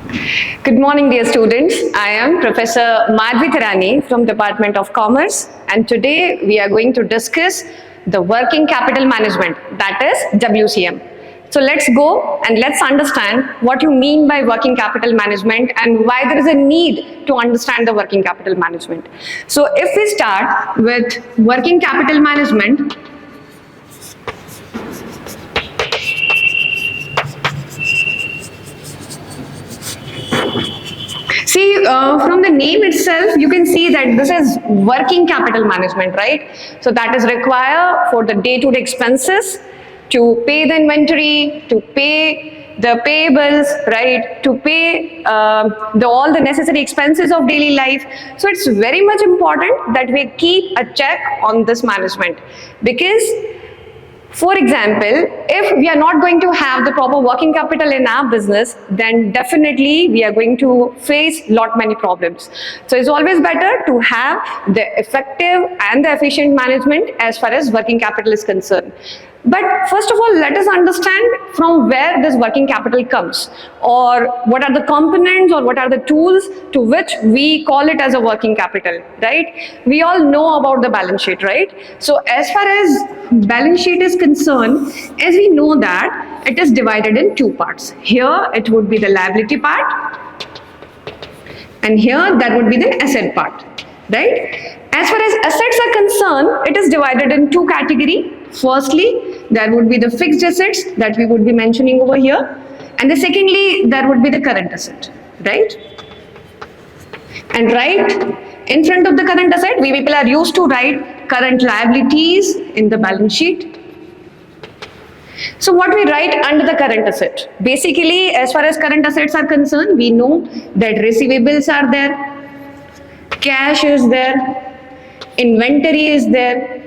Good morning, dear students. I am Professor Madhvi Thirani from Department of Commerce, and today we are going to discuss the working capital management, that is WCM. So let's go and let's understand what you mean by working capital management and why there is a need to understand the working capital management. So if we start with working capital management, see, from the name itself, you can see that this is working capital management, right? So that is required for the day-to-day expenses, to pay the inventory, to pay the payables, right? To pay all the necessary expenses of daily life. So it's very much important that we keep a check on this management, because for example, if we are not going to have the proper working capital in our business, then definitely we are going to face many problems. So it's always better to have the effective and the efficient management as far as working capital is concerned. But first of all, let us understand from where this working capital comes, or what are the components or what are the tools to which we call it as a working capital, right? We all know about the balance sheet, right? So as far as balance sheet is concerned, as we know that it is divided in two parts. Here it would be the liability part, and here that would be the asset part, right? As far as assets are concerned, it is divided in two categories. Firstly, there would be the fixed assets that we would be mentioning over here, and the secondly, there would be the current asset, right? And right in front of the current asset, we people are used to write current liabilities in the balance sheet. So what we write under the current asset? Basically, as far as current assets are concerned, we know that receivables are there, cash is there, inventory is there,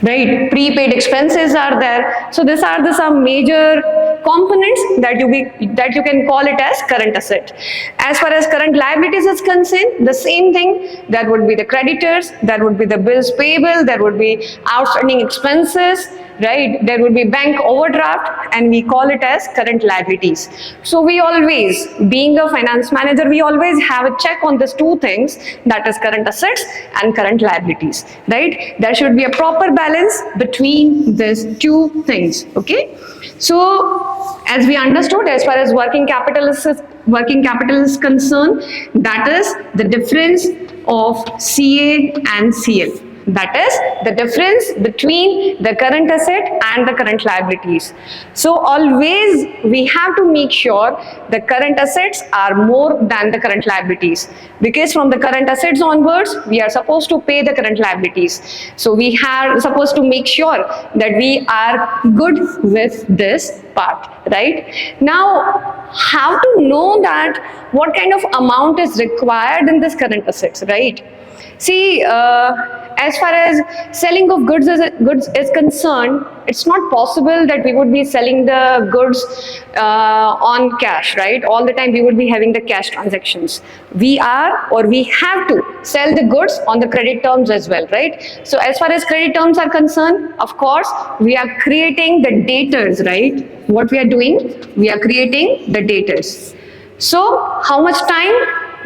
right? Prepaid expenses are there. So these are some major components that you can call it as current asset. As far as current liabilities is concerned, the same thing. That would be the creditors, that would be the bills payable, there would be outstanding expenses, right? There would be bank overdraft, and we call it as current liabilities. So we always, being a finance manager, we always have a check on these two things, that is current assets and current liabilities, right? There should be a proper balance between these two things, okay? So as we understood, as far as working capital is concerned, that is the difference of CA and CL. That is the difference between the current asset and the current liabilities. So always we have to make sure the current assets are more than the current liabilities, because from the current assets onwards, we are supposed to pay the current liabilities. So we are supposed to make sure that we are good with this part, right? Now, how to know that what kind of amount is required in this current assets, right? See, as far as selling of goods is concerned, it's not possible that we would be selling the goods on cash, right? All the time we would be having the cash transactions. We have to sell the goods on the credit terms as well, right? So as far as credit terms are concerned, of course, we are creating the debtors, right? What we are doing, we are creating the debtors. So how much time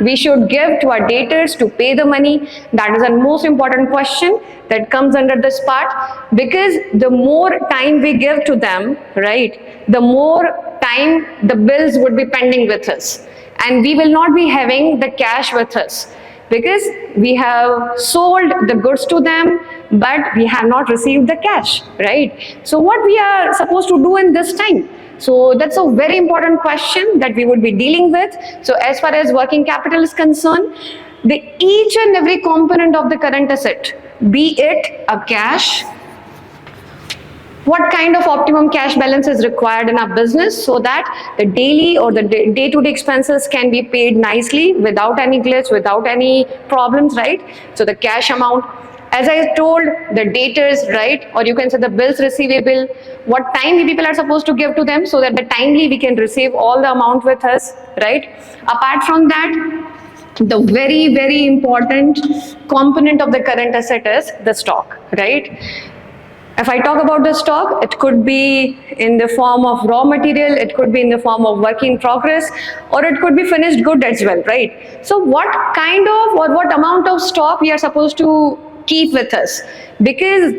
we should give to our debtors to pay the money? That is the most important question that comes under this part, because the more time we give to them, right, the more time the bills would be pending with us, and we will not be having the cash with us, because we have sold the goods to them, but we have not received the cash, right? So what we are supposed to do in this time? So that's a very important question that we would be dealing with. So as far as working capital is concerned, each and every component of the current asset, be it a cash, what kind of optimum cash balance is required in our business so that the daily or the day-to-day expenses can be paid nicely without any glitch, without any problems, right? So the cash amount, as I told, the debtors, right, or you can say the bills receivable, what time we people are supposed to give to them so that the timely we can receive all the amount with us, right? Apart from that, the very, very important component of the current asset is the stock, right? If I talk about the stock, it could be in the form of raw material, it could be in the form of work in progress, or it could be finished good as well, right? So what kind of or what amount of stock we are supposed to keep with us? Because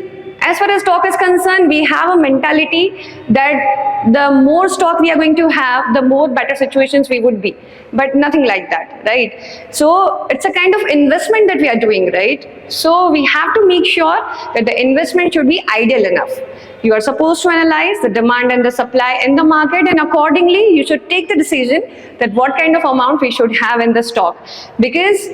as far as stock is concerned, we have a mentality that the more stock we are going to have, the more better situations we would be. But nothing like that, right? So it's a kind of investment that we are doing, right? So we have to make sure that the investment should be ideal enough. You are supposed to analyze the demand and the supply in the market, and accordingly, you should take the decision that what kind of amount we should have in the stock. Because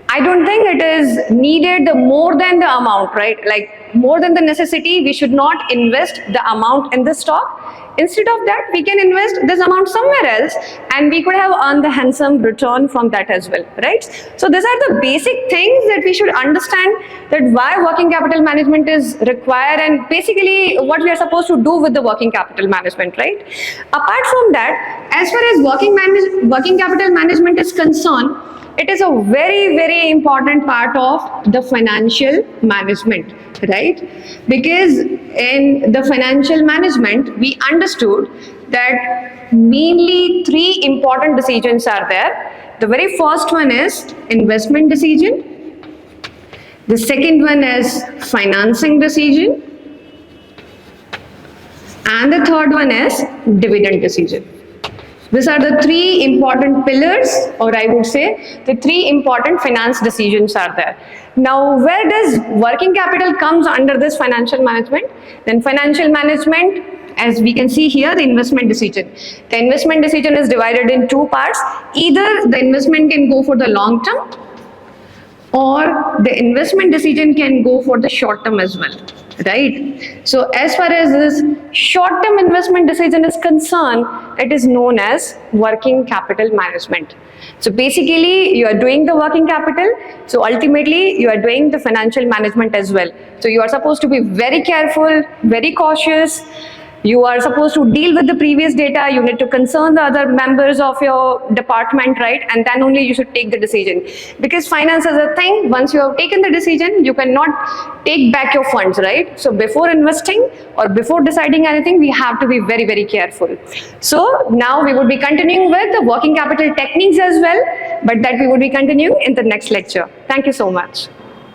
I don't think it is needed more than the amount, right? Like more than the necessity, we should not invest the amount in the stock. Instead of that, we can invest this amount somewhere else and we could have earned the handsome return from that as well, right? So these are the basic things that we should understand, that why working capital management is required and basically what we are supposed to do with the working capital management, right? Apart from that, as far as working capital management is concerned, it is a very, very important part of the financial management, right? Because in the financial management, we understood that mainly three important decisions are there. The very first one is investment decision. The second one is financing decision. And the third one is dividend decision. These are the three important pillars, or I would say the three important finance decisions are there. Now, where does working capital comes under this financial management? Then financial management, as we can see here, the investment decision. The investment decision is divided in two parts. Either the investment can go for the long term, or the investment decision can go for the short term as well, right? So as far as this short term investment decision is concerned, it is known as working capital management. So basically you are doing the working capital, so ultimately you are doing the financial management as well. So you are supposed to be very careful, very cautious. You are supposed to deal with the previous data, you need to concern the other members of your department, right? And then only you should take the decision. Because finance is a thing, once you have taken the decision, you cannot take back your funds, right? So before investing or before deciding anything, we have to be very, very careful. So now we would be continuing with the working capital techniques as well, but that we would be continuing in the next lecture. Thank you so much.